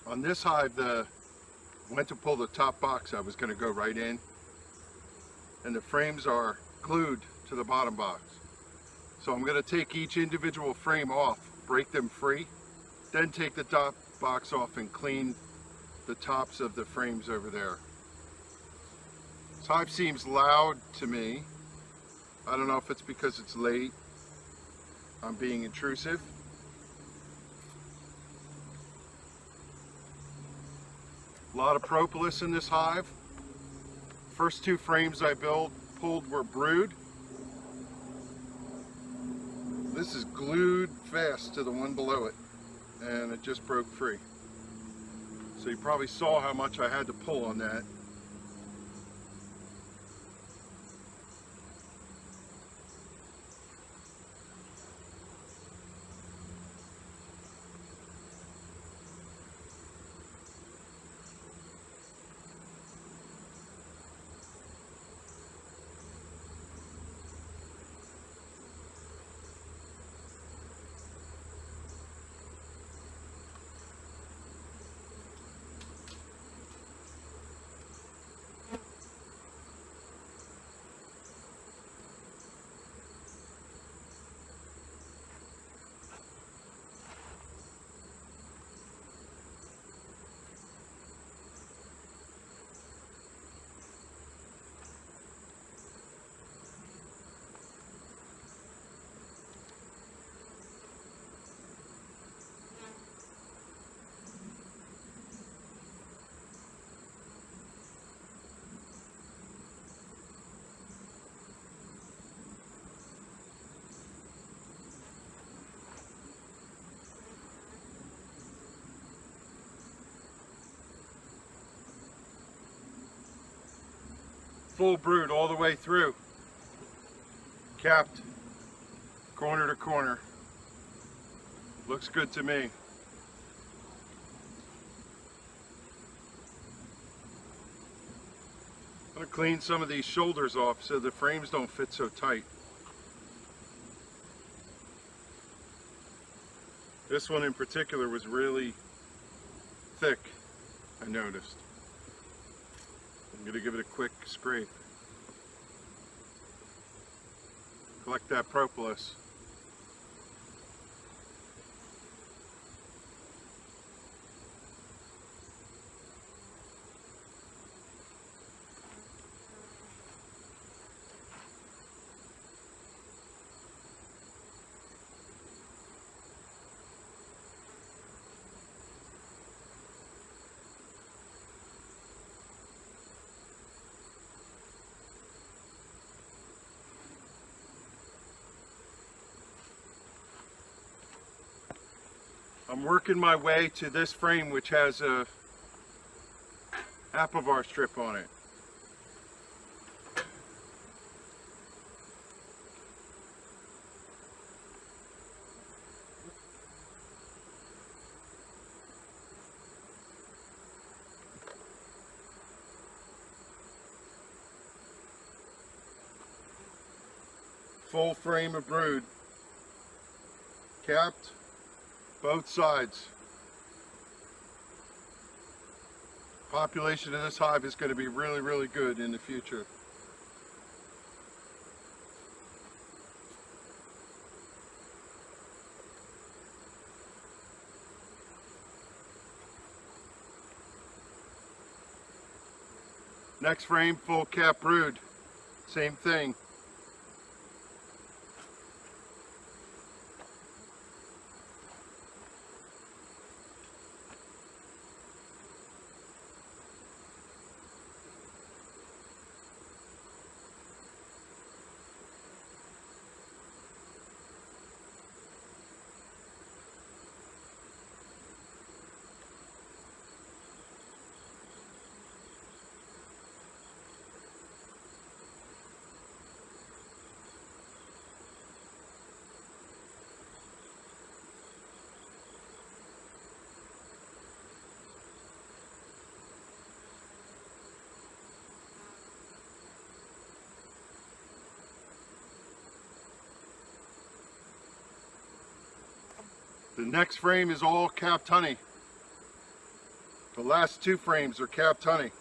On this hive, went to pull the top box, I was going to go right in, and the frames are glued to the bottom box. So I'm going to take each individual frame off, break them free, then take the top box off and clean the tops of the frames over there. This hive seems loud to me. I don't know if it's because it's late, I'm being intrusive. A lot of propolis in this hive. First two frames I pulled were brood. This is glued fast to the one below it, and it just broke free. So you probably saw how much I had to pull on that. Full brood all the way through, capped corner to corner. Looks good to me. I'm going to clean some of these shoulders off so the frames don't fit so tight. This one in particular was really thick, I noticed. I'm going to give it a quick scrape. Collect that propolis. I'm working my way to this frame which has a apivar strip on it. Full frame of brood, capped, both sides. Population of this hive is going to be really, really good in the future. Next frame, full cap brood, same thing. The next frame is all capped honey. The last two frames are capped honey.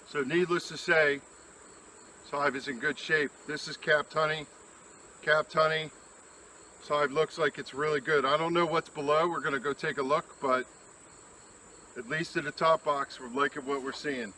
So needless to say, this hive is in good shape. This is capped honey. Capped honey. This hive looks like it's really good. I don't know what's below. We're going to go take a look, but at least in the top box, we're liking what we're seeing.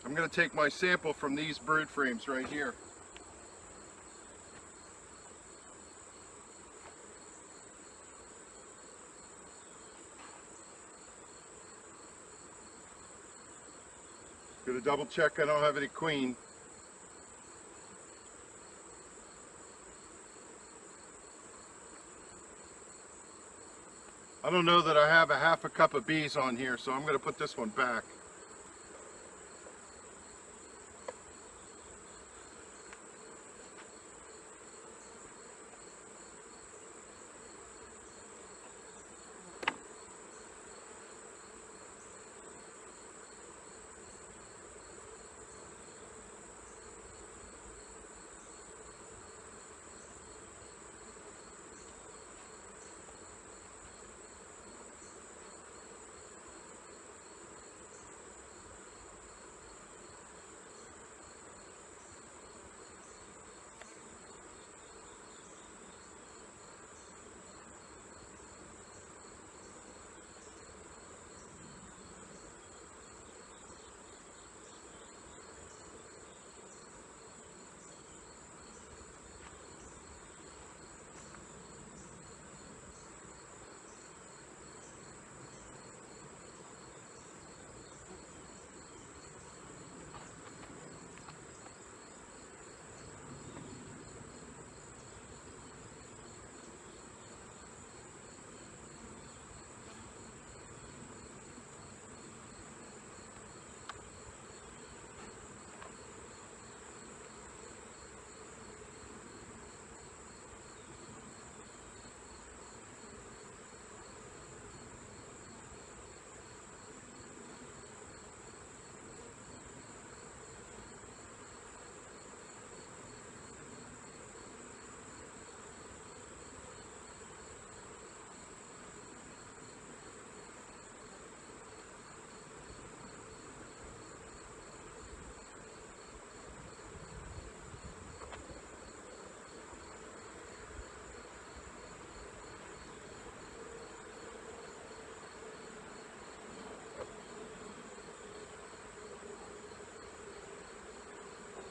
I'm going to take my sample from these brood frames right here. Going to double check I don't have any queen. I don't know that I have a half a cup of bees on here, so I'm going to put this one back.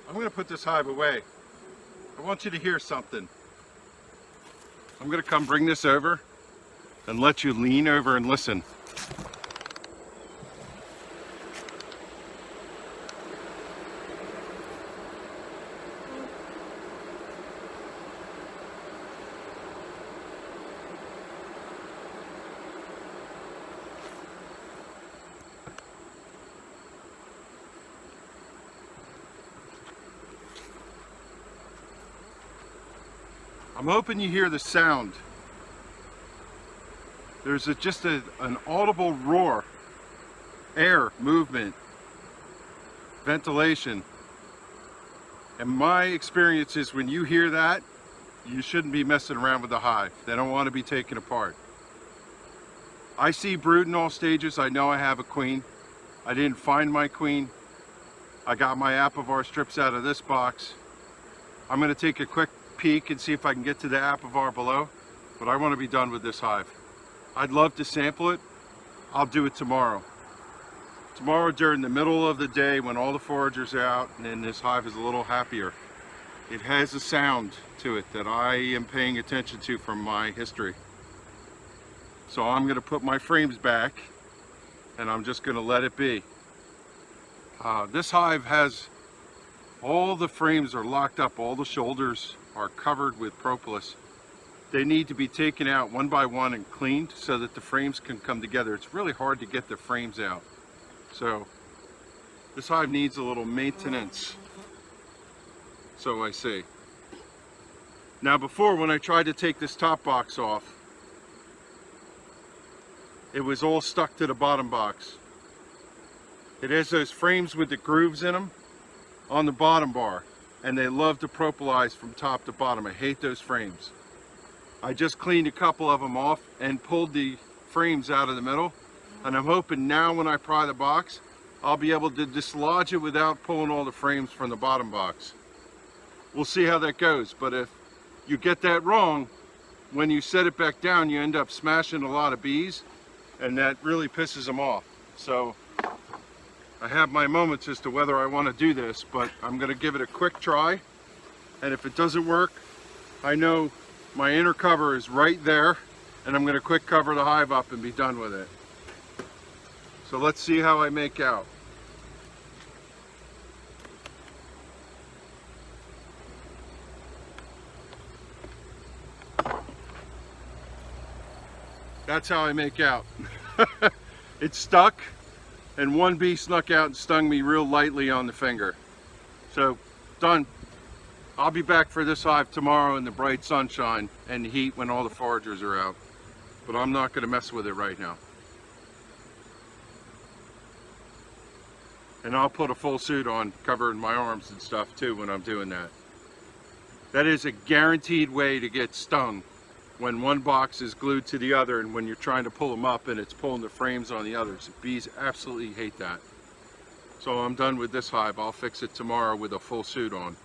I'm going to put this hive away. I want you to hear something. I'm going to come bring this over and let you lean over and listen. I'm hoping you hear the sound. There's just an audible roar, air movement, ventilation. And my experience is when you hear that, you shouldn't be messing around with the hive. They don't want to be taken apart. I see brood in all stages. I know I have a queen. I didn't find my queen. I got my Apivar strips out of this box. I'm going to take a quick peek and see if I can get to the Apivar below, but I want to be done with this hive. I'd love to sample it. I'll do it tomorrow. Tomorrow during the middle of the day when all the foragers are out and then this hive is a little happier. It has a sound to it that I am paying attention to from my history. So I'm going to put my frames back and I'm just going to let it be. This hive has all the frames are locked up, all the shoulders are covered with propolis. They need to be taken out one by one and cleaned so that the frames can come together. It's really hard to get the frames out. So this hive needs a little maintenance. So I see. Now before, when I tried to take this top box off, it was all stuck to the bottom box. It has those frames with the grooves in them on the bottom bar, and they love to propolize from top to bottom. I hate those frames. I just cleaned a couple of them off and pulled the frames out of the middle, and I'm hoping now when I pry the box, I'll be able to dislodge it without pulling all the frames from the bottom box. We'll see how that goes, but if you get that wrong, when you set it back down, you end up smashing a lot of bees, and that really pisses them off. So I have my moments as to whether I want to do this, but I'm going to give it a quick try, and if it doesn't work, I know my inner cover is right there, and I'm going to quick cover the hive up and be done with it. So let's see how I make out. That's how I make out. It's stuck, and one bee snuck out and stung me real lightly on the finger. So, done. I'll be back for this hive tomorrow in the bright sunshine and the heat when all the foragers are out. But I'm not going to mess with it right now. And I'll put a full suit on, covering my arms and stuff too when I'm doing that. That is a guaranteed way to get stung, when one box is glued to the other and when you're trying to pull them up and it's pulling the frames on the others. Bees absolutely hate that. So I'm done with this hive. I'll fix it tomorrow with a full suit on.